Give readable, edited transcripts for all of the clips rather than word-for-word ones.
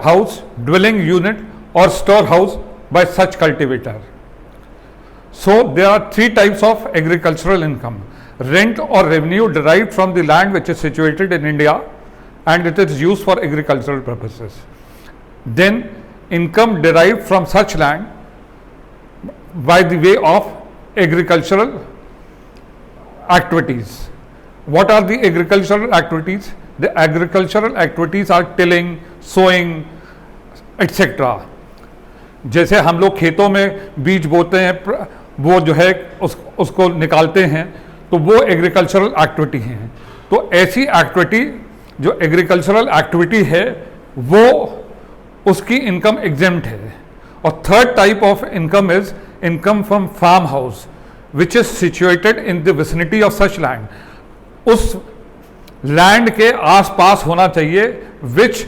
house, dwelling unit or storehouse by such cultivator. So there are three types of agricultural income: rent or revenue derived from the land which is situated in India and it is used for agricultural purposes. Then income derived from such land by the way of agricultural activities. What are the agricultural activities? The agricultural activities are tilling, sowing, etc. जैसे हम लोग खेतों में बीज बोते हैं, वो जो है उसको निकालते हैं, तो वो एग्रीकल्चरल एक्टिविटी हैं. तो ऐसी एक्टिविटी जो एग्रीकल्चरल एक्टिविटी है वो उसकी इनकम एग्जेम्प्ट है. और third type of income is income from farm house which is situated in the vicinity of such land. उस लैंड के आसपास होना चाहिए विच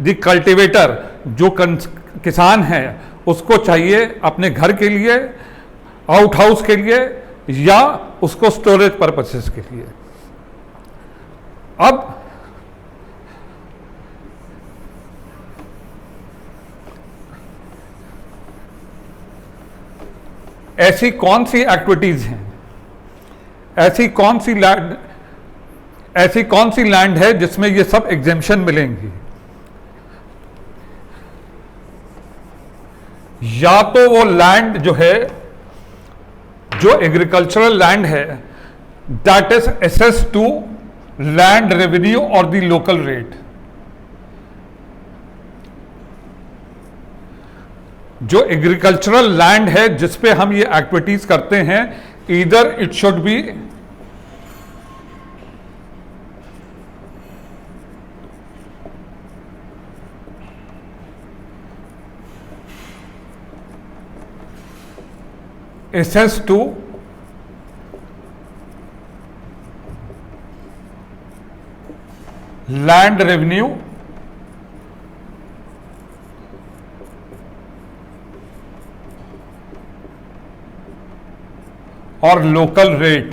द कल्टिवेटर, जो किसान है, उसको चाहिए अपने घर के लिए, आउट हाउस के लिए या उसको स्टोरेज पर्पसेस के लिए. अब ऐसी कौन सी एक्टिविटीज हैं, ऐसी कौन सी लैंड है जिसमें ये सब एग्जेम्पशन मिलेंगी? या तो वो लैंड जो है, जो एग्रीकल्चरल लैंड है, that is assess to land revenue और द लोकल रेट. जो एग्रीकल्चरल लैंड है जिसपे हम ये एक्टिविटीज करते हैं, either it should be access to land revenue और local rate.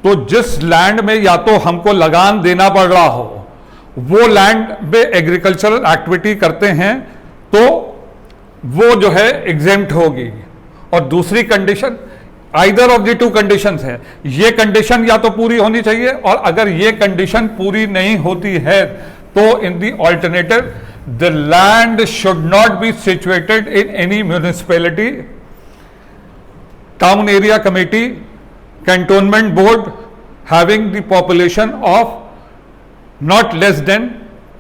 तो जिस लैंड में या तो हमको लगान देना पड़ रहा हो, वो लैंड पे एग्रीकल्चरल एक्टिविटी करते हैं, तो वो जो है एग्जेम्प्ट होगी. और दूसरी condition, either of the two conditions है. ये कंडीशन या तो पूरी होनी चाहिए, और अगर ये कंडीशन पूरी नहीं होती है तो in the alternative the land should not be situated in any municipality, town area committee, cantonment board having the population of not less than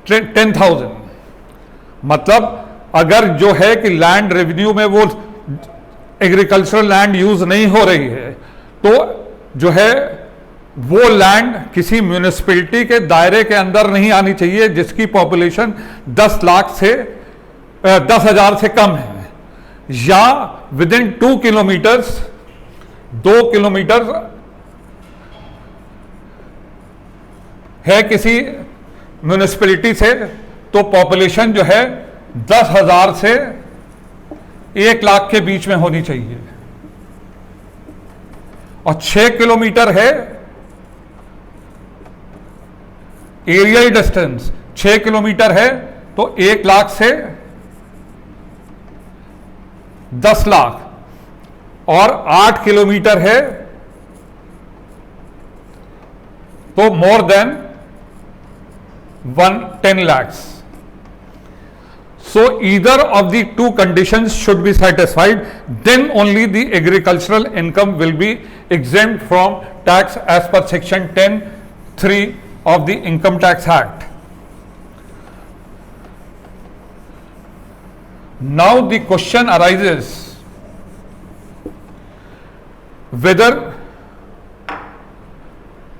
10,000. मतलब अगर जो है कि लैंड रेवेन्यू में वो एग्रीकल्चरल लैंड यूज नहीं हो रही है, तो जो है वो लैंड किसी म्यूनिसिपैलिटी के दायरे के अंदर नहीं आनी चाहिए जिसकी पॉपुलेशन 10,000 से कम है, या विद इन 2 किलोमीटर्स, 2 किलोमीटर है किसी म्यूनिसिपैलिटी से, तो पॉपुलेशन जो है 10,000 से 1 लाख के बीच में होनी चाहिए. और 6 किलोमीटर है एरियल डिस्टेंस, 6 किलोमीटर है तो 1 लाख से 10 लाख, और 8 किलोमीटर है तो more than 10 lakhs. So either of the two conditions should be satisfied, then only the agricultural income will be exempt from tax as per section 10(3) of the Income Tax Act. Now the question arises whether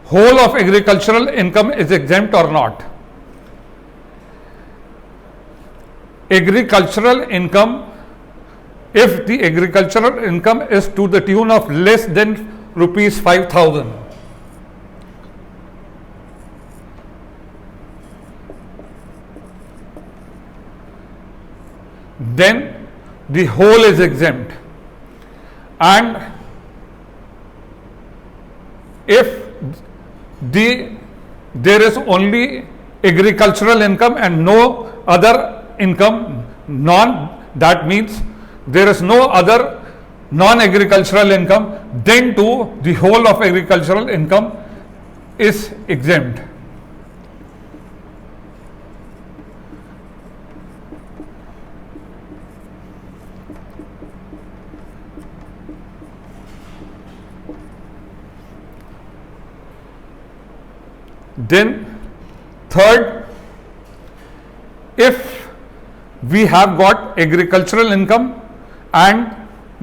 whole of agricultural income is exempt or not. Agricultural income, if the agricultural income is to the tune of less than rupees 5,000, then the whole is exempt. And if there is only agricultural income and no other income, that means there is no other non-agricultural income, then too the whole of agricultural income is exempt. Then third, if we have got agricultural income and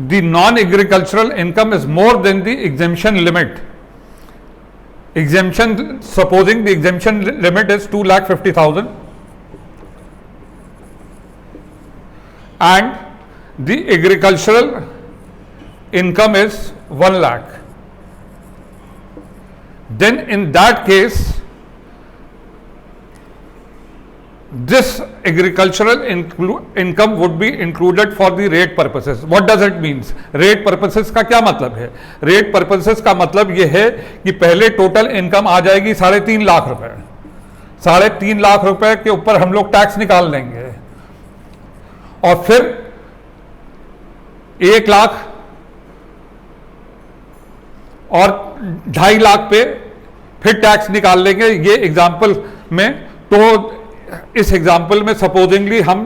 the non-agricultural income is more than the exemption limit, supposing the exemption limit is 2,50,000 and the agricultural income is 1 lakh, then in that case this agricultural income would be included for the rate purposes. What does it means? Rate purposes का क्या मतलब है? Rate purposes का मतलब ये है कि पहले टोटल इनकम आ जाएगी 3.5 लाख रुपए, 3.5 लाख रुपए के ऊपर हम लोग टैक्स निकाल लेंगे और फिर 1 लाख और 2.5 लाख पे फिर टैक्स निकाल लेंगे। ये एग्जाम्पल में, तो इस एग्जाम्पल में सपोजिंगली हम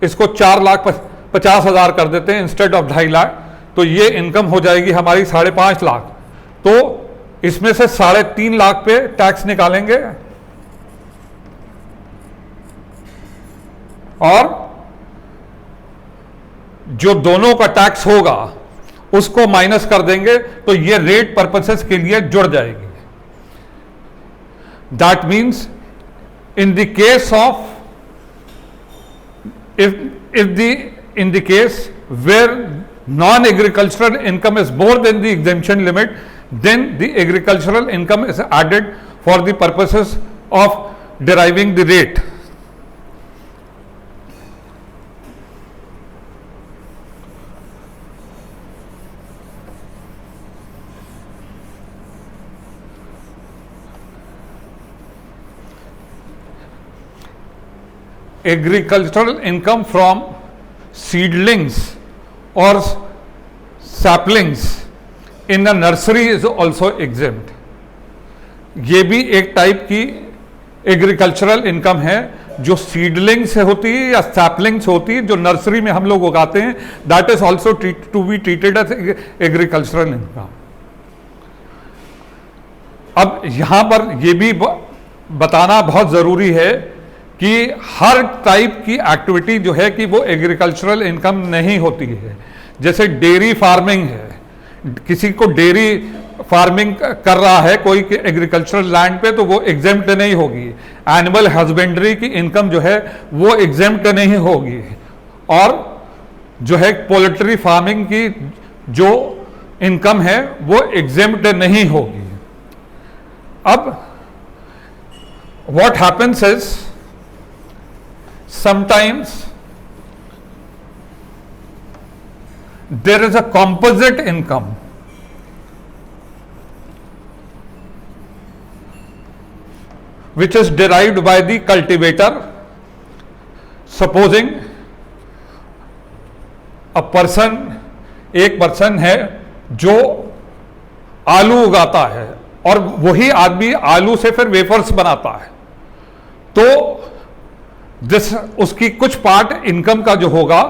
इसको 4,50,000 कर देते हैं इंस्टेड ऑफ 2.5 लाख, तो ये इनकम हो जाएगी हमारी 5.5 लाख। तो इसमें से 3.5 लाख पे टैक्स निकालेंगे और जो दोनों का टैक्स होगा उसको माइनस कर देंगे, तो ये रेट पर्पसेस के लिए जुड़ जाएगी। That means in the case of in the case where non-agricultural income is more than the exemption limit, then the agricultural income is added for the purposes of deriving the rate. Agricultural income from seedlings or saplings in a nursery is also exempt. ये भी एक type की agricultural income है जो seedling से होती है या सैपलिंग से होती है, जो नर्सरी में हम लोग उगाते हैं। That is also to be treated as agricultural income. अब यहां पर यह भी बताना बहुत जरूरी है कि हर टाइप की एक्टिविटी जो है कि वो एग्रीकल्चरल इनकम नहीं होती है। जैसे डेयरी फार्मिंग है, किसी को डेयरी फार्मिंग कर रहा है कोई एग्रीकल्चरल लैंड पे, तो वो एग्जेम्प्ट नहीं होगी। एनिमल हस्बेंड्री की इनकम जो है वो एग्जेम्प्ट नहीं होगी, और जो है पोल्ट्री फार्मिंग की जो इनकम है वो एग्जेम्प्ट नहीं होगी। अब what happens is sometimes there is a composite income which is derived by the cultivator. Supposing a person, एक पर्सन है जो आलू उगाता है और वही आदमी आलू से फिर वेफर्स बनाता है, तो उसकी कुछ पार्ट इनकम का जो होगा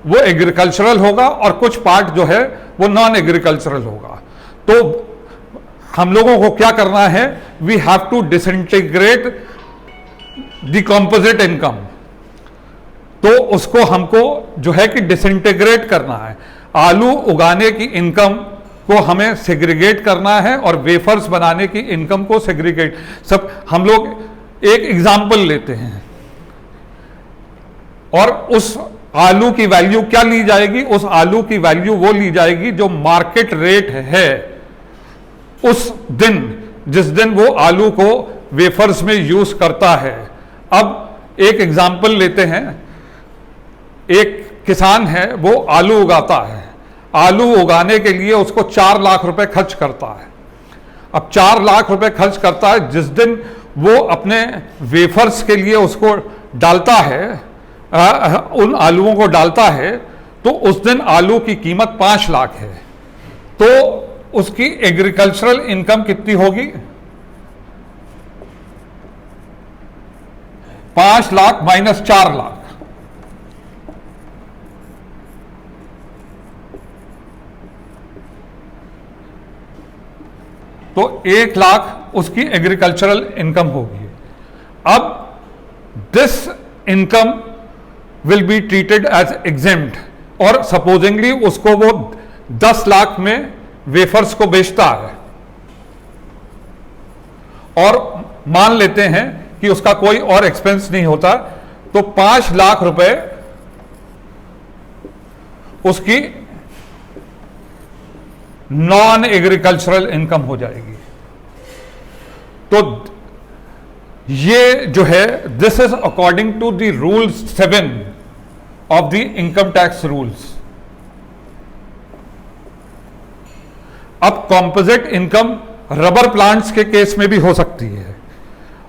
वो एग्रीकल्चरल होगा और कुछ पार्ट जो है वो नॉन एग्रीकल्चरल होगा। तो हम लोगों को क्या करना है, we have to disintegrate the composite income. तो उसको हमको जो है कि डिसइंटीग्रेट करना है। आलू उगाने की इनकम को हमें सेग्रीगेट करना है और वेफर्स बनाने की इनकम को सेग्रीगेट। सब हम लोग एक एग्जाम्पल लेते हैं और उस आलू की वैल्यू क्या ली जाएगी, उस आलू की वैल्यू वो ली जाएगी जो मार्केट रेट है उस दिन, जिस दिन वो आलू को वेफर्स में यूज करता है। अब एक एग्जाम्पल लेते हैं, एक किसान है वो आलू उगाता है, आलू उगाने के लिए उसको 4 लाख रुपए खर्च करता है। अब 4 लाख रुपए खर्च करता है, जिस दिन वो अपने वेफर्स के लिए उसको डालता है, उन आलूओं को डालता है, तो उस दिन आलू की कीमत 5 लाख है, तो उसकी एग्रीकल्चरल इनकम कितनी होगी? 5 लाख माइनस 4 लाख, तो 1 लाख उसकी एग्रीकल्चरल इनकम होगी। अब this income will be treated as exempt, और सपोजिंगली उसको वो 10 लाख में वेफर्स को बेचता है, और मान लेते हैं कि उसका कोई और एक्सपेंस नहीं होता, तो 5 लाख रुपए उसकी नॉन एग्रीकल्चरल इनकम हो जाएगी। तो ये जो है, this is according to the rule 7 of the income tax rules. अब कॉम्पोजिट इनकम रबर प्लांट्स के केस में भी हो सकती है।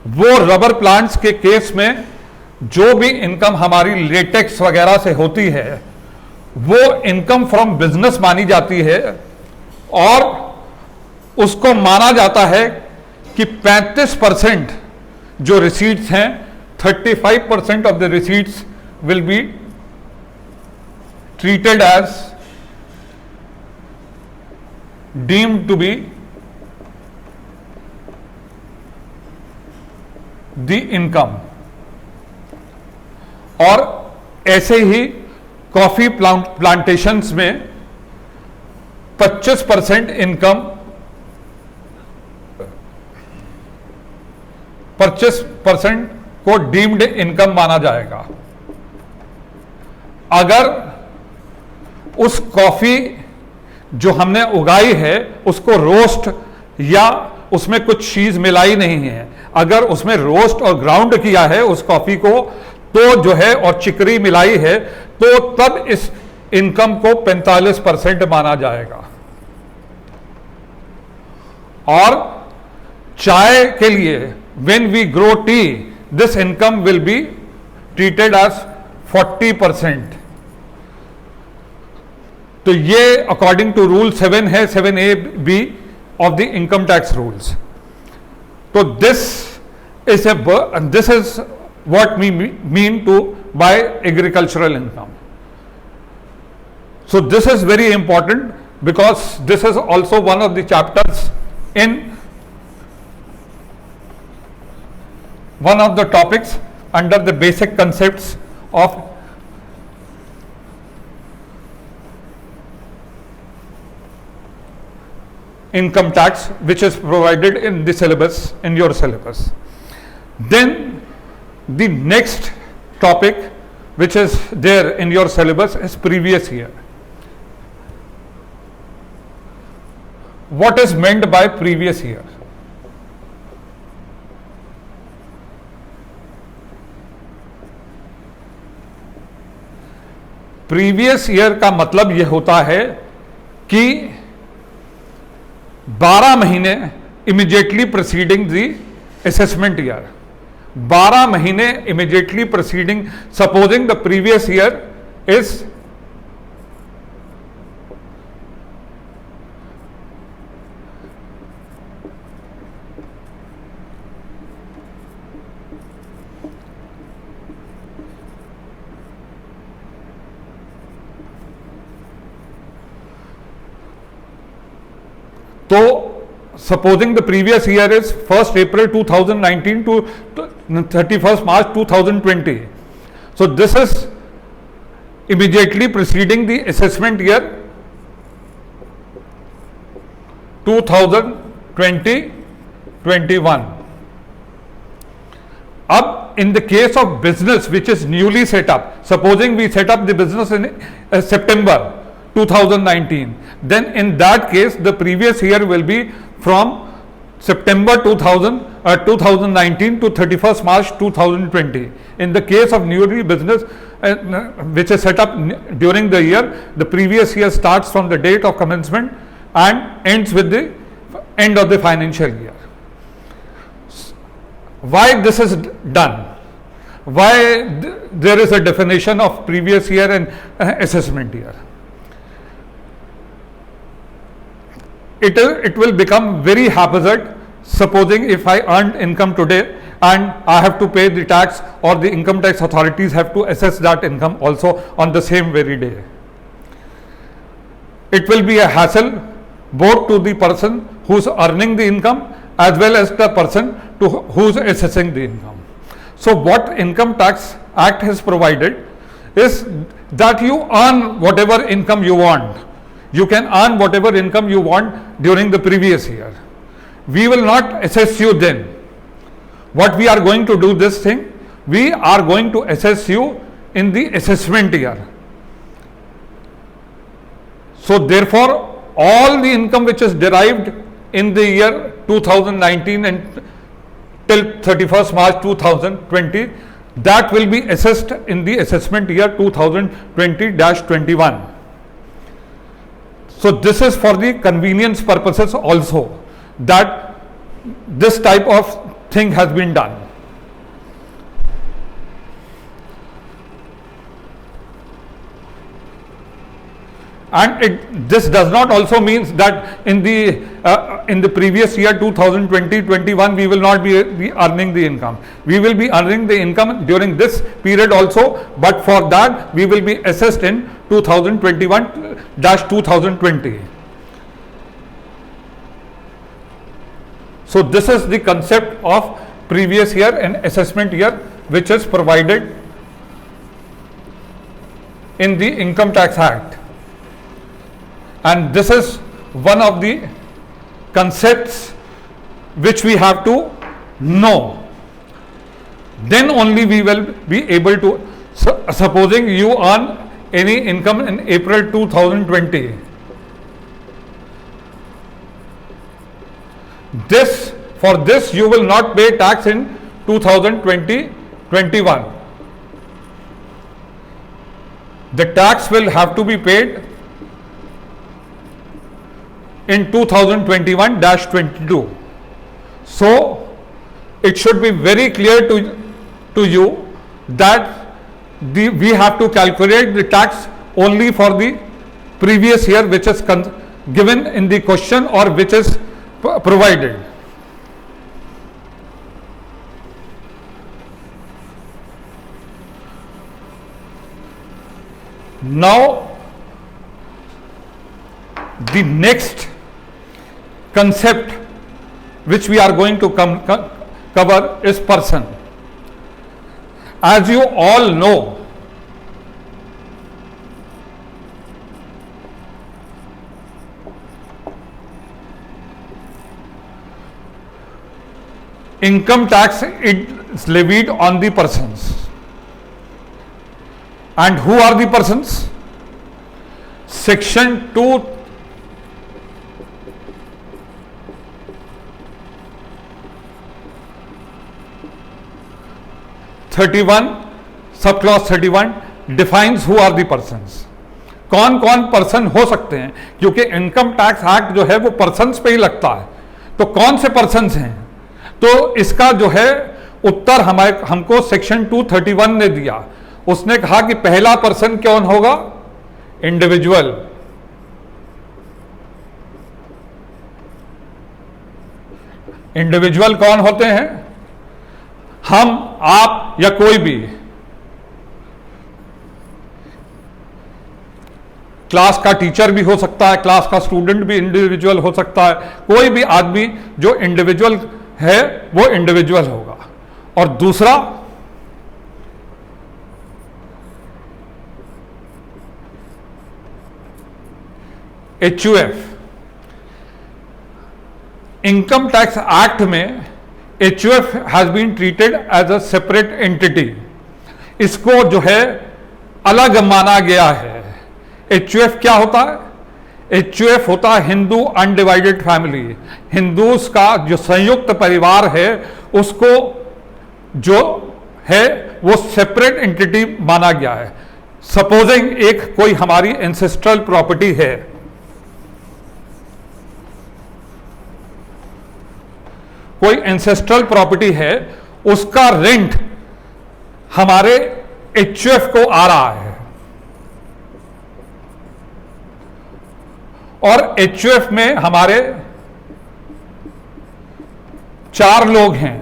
वो रबर प्लांट्स के केस में जो भी इनकम हमारी लेटेक्स वगैरह से होती है, वो इनकम फ्रॉम बिजनेस मानी जाती है, और उसको माना जाता है कि 35% जो रिसीट्स हैं, 35% of the receipts will be treated as deemed to be the income. और ऐसे ही कॉफी प्लांटेशंस में 25% इनकम, 25% को डीम्ड इनकम माना जाएगा। अगर उस कॉफी जो हमने उगाई है उसको रोस्ट या उसमें कुछ चीज मिलाई नहीं है, अगर उसमें रोस्ट और ग्राउंड किया है उस कॉफी को, तो जो है, और चिकरी मिलाई है, तो तब इस इनकम को 45% माना जाएगा। और चाय के लिए when we grow tea, this income will be treated as 40%। तो ये अकॉर्डिंग टू रूल 7 है, 7A(b) of the income tax rules. तो this is what we mean to by agricultural income. So this is very important, because this is also one of the chapters in one of the topics under the basic concepts of income tax, which is provided in the syllabus, in your syllabus. Then the next topic which is there in your syllabus is previous year. What is meant by previous year? Previous year का मतलब यह होता है कि 12 महीने immediately preceding the assessment year, 12 महीने immediately preceding, supposing the previous year is तो supposing the previous year is 1st April 2019 to 31st March 2020. So this is immediately preceding the assessment year 2020-21. Up in the case of business which is newly set up, supposing we set up the business in September 2019, then in that case the previous year will be from September 2019 to 31st March 2020. In the case of newly business which is set up during the year, the previous year starts from the date of commencement and ends with the end of the financial year. Why this is done? Why there is a definition of previous year and assessment year? It will become very haphazard. Supposing if I earned income today and I have to pay the tax, or the income tax authorities have to assess that income also on the same very day. It will be a hassle both to the person who's earning the income as well as the person who's assessing the income. So what Income Tax Act has provided is that you earn whatever income you want. You can earn whatever income you want during the previous year. We will not assess you then. What we are going to do this thing, we are going to assess you in the assessment year. So therefore, all the income which is derived in the year 2019 and till 31st March 2020, that will be assessed in the assessment year 2020-21. So this is for the convenience purposes also, that this type of thing has been done. And this does not also means that in the previous year 2020-21 we will not be earning the income. We will be earning the income during this period also, but for that we will be assessed in 2021-2020. So this is the concept of previous year and assessment year which is provided in the Income Tax Act. And this is one of the concepts which we have to know. Then only we will be able to, supposing you earn any income in April 2020, for this you will not pay tax in 2020-21. The tax will have to be paid in 2021-22. So it should be very clear to you that we have to calculate the tax only for the previous year which is given in the question or which is provided. Now the next concept which we are going to cover is person. As you all know, income tax is levied on the persons. And who are the persons? Section 231 subclause 31 defines who are the persons. कौन कौन person हो सकते हैं, क्योंकि income tax act जो है वो persons पे ही लगता है, तो कौन से पर्सन्स हैं? तो इसका जो है उत्तर हमको सेक्शन 231 ने दिया. उसने कहा कि पहला पर्सन कौन होगा? इंडिविजुअल. इंडिविजुअल कौन होते हैं? हम, आप या कोई भी. क्लास का टीचर भी हो सकता है, क्लास का स्टूडेंट भी इंडिविजुअल हो सकता है. कोई भी आदमी जो इंडिविजुअल है वो इंडिविजुअल होगा. और दूसरा HUF. इनकम टैक्स एक्ट में HUF has been treated as a separate entity. इसको जो है अलग माना गया है. HUF क्या होता है? HUF होता है हिंदू अनडिवाइडेड फैमिली. हिंदूज का जो संयुक्त परिवार है उसको जो है वो सेपरेट एंटिटी माना गया है. सपोजिंग एक कोई हमारी एंसेस्ट्रल प्रॉपर्टी है, कोई एंसेस्ट्रल प्रॉपर्टी है, उसका रेंट हमारे एचयूएफ को आ रहा है, और एचयूएफ में हमारे 4 लोग हैं,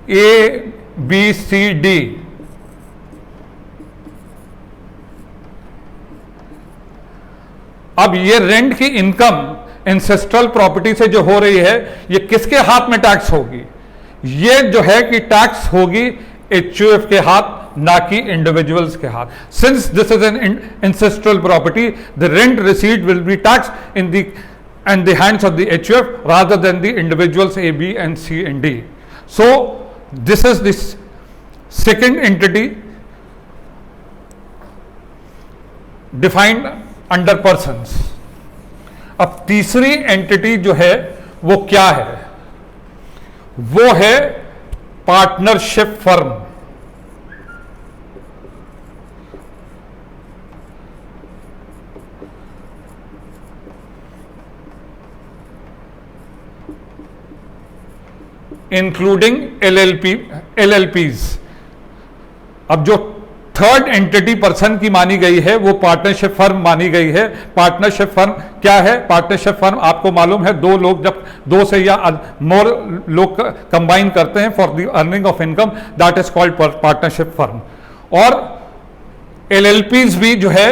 ए बी सी डी। अब ये रेंट की इनकम एंसेस्ट्रल प्रॉपर्टी से जो हो रही है, ये किसके हाथ में टैक्स होगी? ये जो है कि टैक्स होगी एचयूएफ के हाथ, ना कि इंडिविजुअल्स के हाथ। Since this is an ancestral property, the rent received will be tax in the hands of the HUF rather than the individuals A B and C and D. So this is this second entity defined under persons. अब तीसरी entity जो है वो क्या है? वो है partnership firm. Including एलएलपीज। अब जो थर्ड एंटिटी पर्सन की मानी गई है वो पार्टनरशिप फर्म मानी गई है। पार्टनरशिप फर्म क्या है? पार्टनरशिप फर्म आपको मालूम है, 2 लोग जब 2 से या मोर लोग कंबाइन करते हैं for the earning of income, that is called partnership firm. और एलएलपीज भी जो है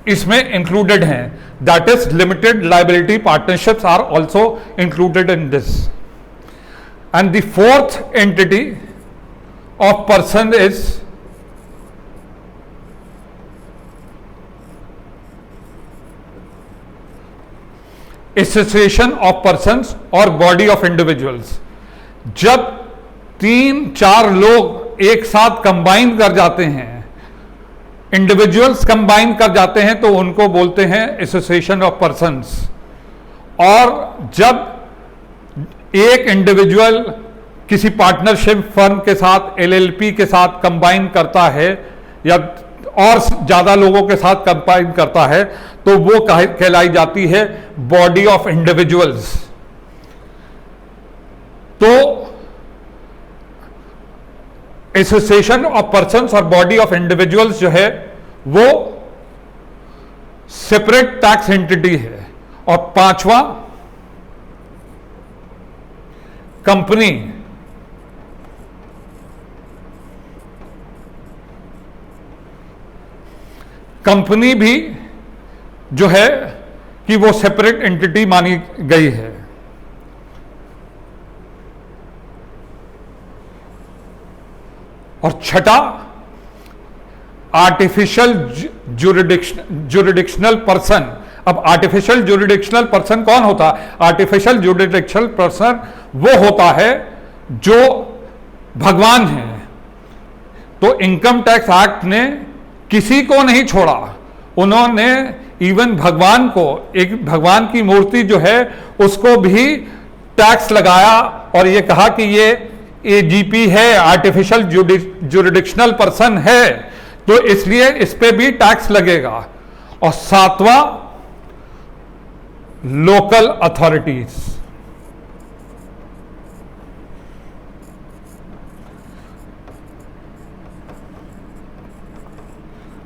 इसमें इंक्लूडेड हैं, that is limited liability partnerships are also included in this. And the fourth entity of person is association of persons or body of individuals। जब 3-4 लोग एक साथ कंबाइन कर जाते हैं, इंडिविजुअल्स कंबाइन कर जाते हैं, तो उनको बोलते हैं एसोसिएशन ऑफ पर्सन्स। और जब एक इंडिविजुअल किसी पार्टनरशिप फर्म के साथ, एलएलपी के साथ कंबाइन करता है या और ज्यादा लोगों के साथ कंबाइन करता है, तो वो कहलाई जाती है बॉडी ऑफ इंडिविजुअल्स। तो एसोसिएशन ऑफ पर्सन्स और बॉडी ऑफ इंडिविजुअल्स जो है वो सेपरेट टैक्स एंटिटी है। और 5वां कंपनी। कंपनी भी जो है कि वो सेपरेट एंटिटी मानी गई है। और छठा आर्टिफिशियल जुरिडिक्शनल पर्सन। अब आर्टिफिशियल जुरिडिक्शनल पर्सन कौन होता है? आर्टिफिशियल जुरिडिक्शनल पर्सन वो होता है जो भगवान है। तो इनकम टैक्स एक्ट ने किसी को नहीं छोड़ा, उन्होंने इवन भगवान को, एक भगवान की मूर्ति जो है उसको भी टैक्स लगाया और ये कहा कि ये एजीपी है, आर्टिफिशियल जुरिडिक्शनल पर्सन है, तो इसलिए इस पे भी टैक्स लगेगा। और 7वां लोकल अथॉरिटीज।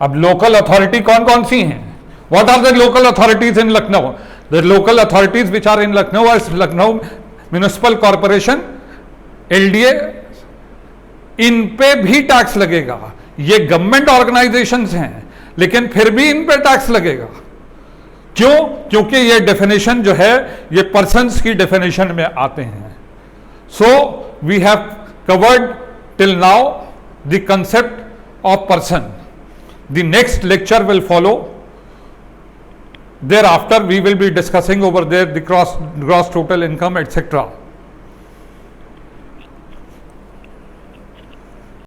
अब लोकल अथॉरिटी कौन कौन सी हैं? What are the local authorities in Lucknow? The local authorities which are in Lucknow are Lucknow municipal corporation, LDA, इन पे भी टैक्स लगेगा। ये गवर्नमेंट ऑर्गेनाइजेशंस हैं लेकिन फिर भी इन पे टैक्स लगेगा। क्यों? क्योंकि ये डेफिनेशन जो है ये पर्सन्स की डेफिनेशन में आते हैं। So we have covered till now the concept of person. The next lecture will follow. Thereafter, we will be discussing over there the gross total income, etc.